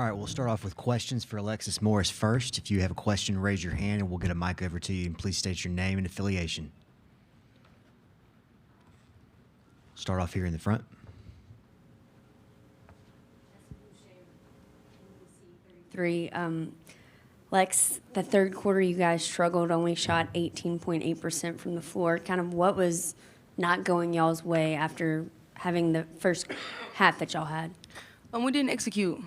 All right, we'll start off with questions for Alexis Morris first. If you have a question, raise your hand and we'll get a mic over to you. And please state your name and affiliation. Start off here in the front. Lex, the third quarter you guys struggled, only shot 18.8% from the floor. Kind of what was not going y'all's way after having the first half that y'all had? We didn't execute.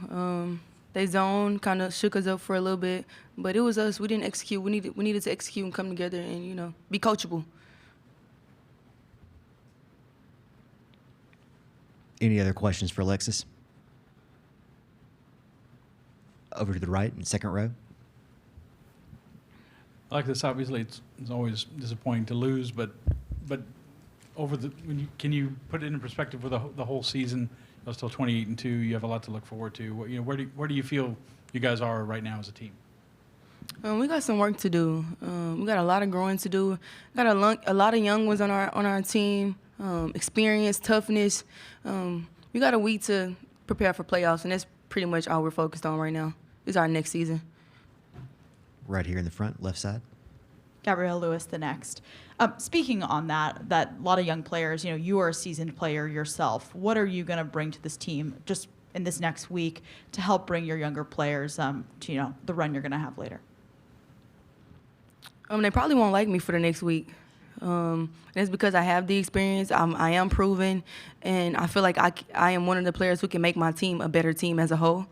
They zone kind of shook us up for a little bit, but it was us. We didn't execute. We needed to execute and come together and, be coachable. Any other questions for Alexis? Over to the right in second row. Alexis, obviously it's always disappointing to lose, but can you put it in perspective with the whole season? It's still 28-2. You have a lot to look forward to. Where do you feel you guys are right now as a team? We got some work to do. We got a lot of growing to do. Got a lot of young ones on our team. Experience, toughness. We got a week to prepare for playoffs, and that's pretty much all we're focused on right now. This is our next season. Right here in the front, left side. Gabrielle Lewis, the next. Speaking on that a lot of young players, you are a seasoned player yourself. What are you going to bring to this team just in this next week to help bring your younger players to, the run you're going to have later? They probably won't like me for the next week. And it's because I have the experience. I am proven, and I feel like I am one of the players who can make my team a better team as a whole.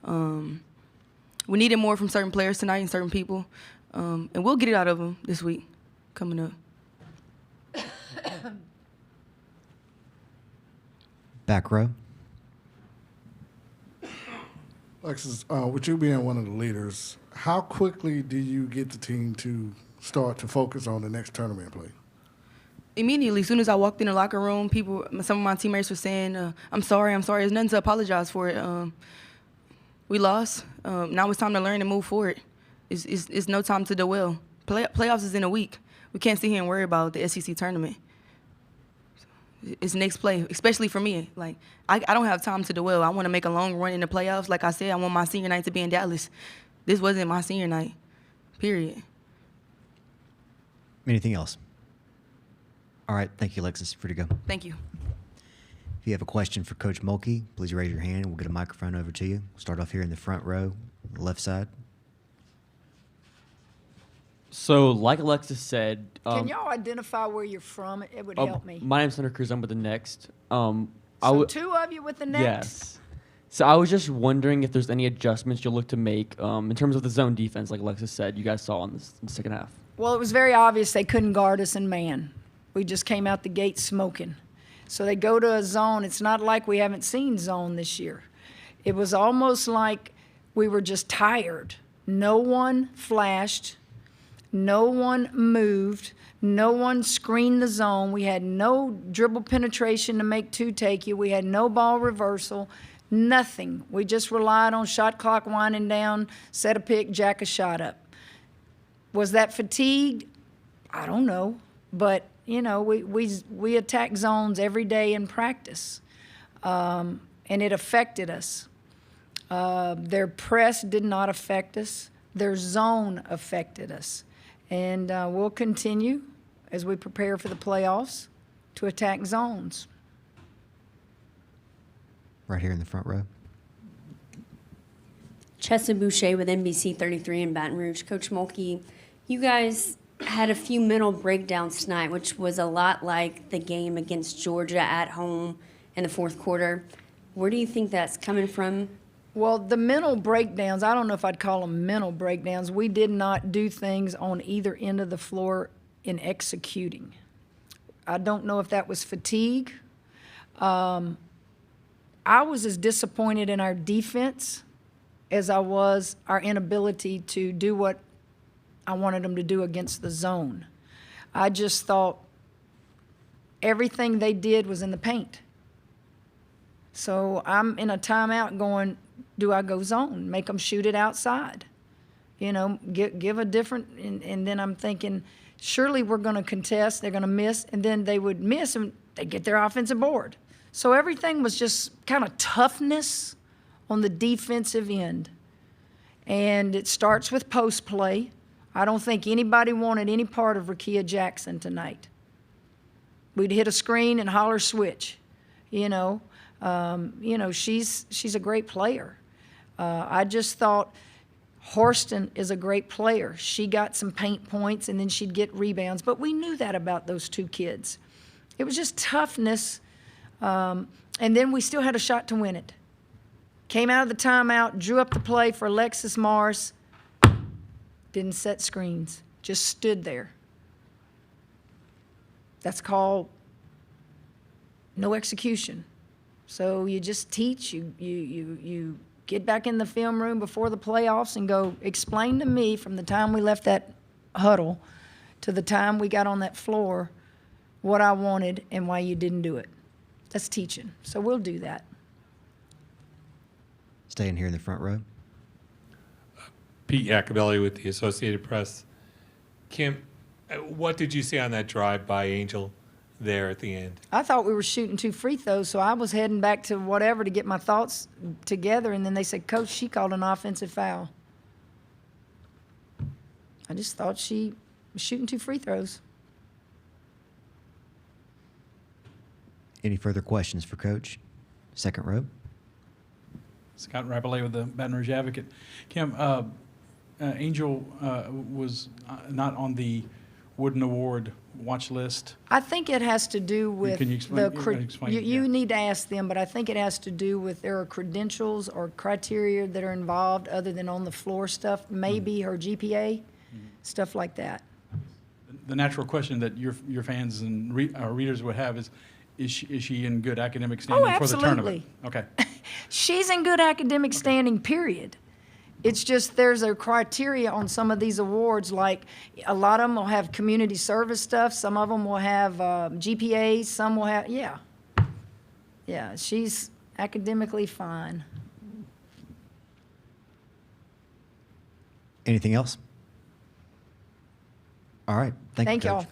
We needed more from certain players tonight and certain people, and we'll get it out of them this week coming up. Back row. Alexis, with you being one of the leaders, how quickly do you get the team to start to focus on the next tournament play? Immediately, as soon as I walked in the locker room, some of my teammates were saying, I'm sorry. There's nothing to apologize for it. We lost. Now it's time to learn and move forward. It's no time to dwell. Playoffs is in a week. We can't sit here and worry about the SEC tournament. It's next play, especially for me. Like, I don't have time to dwell. I want to make a long run in the playoffs. Like I said, I want my senior night to be in Dallas. This wasn't my senior night, period. Anything else? All right, thank you, Alexis. Free to go. Thank you. If you have a question for Coach Mulkey, please raise your hand and we'll get a microphone over to you. We'll start off here in the front row, left side. So, like Alexis said... Can y'all identify where you're from? It would help me. My name's Hunter Cruz. I'm with the Next. So two of you with the Next? Yes. So I was just wondering if there's any adjustments you'll look to make in terms of the zone defense, like Alexis said, you guys saw in the second half. Well, it was very obvious they couldn't guard us in man. We just came out the gate smoking. So they go to a zone. It's not like we haven't seen zone this year. It was almost like we were just tired. No one flashed. No one moved. No one screened the zone. We had no dribble penetration to make two take you. We had no ball reversal. Nothing. We just relied on shot clock winding down, set a pick, jack a shot up. Was that fatigued? I don't know. But, we attack zones every day in practice. And it affected us. Their press did not affect us. Their zone affected us. And we'll continue, as we prepare for the playoffs, to attack zones. Right here in the front row. Chessa Boucher with NBC 33 in Baton Rouge. Coach Mulkey, you guys had a few mental breakdowns tonight, which was a lot like the game against Georgia at home in the fourth quarter. Where do you think that's coming from? Well, the mental breakdowns, I don't know if I'd call them mental breakdowns. We did not do things on either end of the floor in executing. I don't know if that was fatigue. I was as disappointed in our defense as I was our inability to do what I wanted them to do against the zone. I just thought everything they did was in the paint. So I'm in a timeout going, do I go zone? Make them shoot it outside. Give a different, and then I'm thinking, surely we're going to contest, they're going to miss, and then they would miss and they get their offensive board. So everything was just kind of toughness on the defensive end. And it starts with post play. I don't think anybody wanted any part of Rakia Jackson tonight. We'd hit a screen and holler switch. She's a great player. I just thought Horston is a great player. She got some paint points and then she'd get rebounds, but we knew that about those two kids. It was just toughness, and then we still had a shot to win it. Came out of the timeout, drew up the play for Alexis Morris, didn't set screens, just stood there. That's called no execution. So you just teach, you get back in the film room before the playoffs and go, explain to me from the time we left that huddle to the time we got on that floor what I wanted and why you didn't do it. That's teaching. So we'll do that. Staying here in the front row. Pete Iacobelli with the Associated Press. Kim, what did you see on that drive by Angel there at the end? I thought we were shooting 2 free throws, so I was heading back to whatever to get my thoughts together, and then they said, Coach, she called an offensive foul. I just thought she was shooting 2 free throws. Any further questions for Coach? Second row. Scott Rapollet with the Baton Rouge Advocate. Kim, Angel was not on the Wooden Award watch list. I think it has to do with Can you explain? You need to ask them, but I think it has to do with there are credentials or criteria that are involved other than on the floor stuff, maybe her GPA, stuff like that. The natural question that your fans and readers would have is she in good academic standing for the tournament? Okay. She's in good academic standing, period. It's just there's a criteria on some of these awards, like a lot of them will have community service stuff, some of them will have GPAs, some will have, yeah. Yeah, she's academically fine. Anything else? All right. Thank you, Thank Coach. y'all.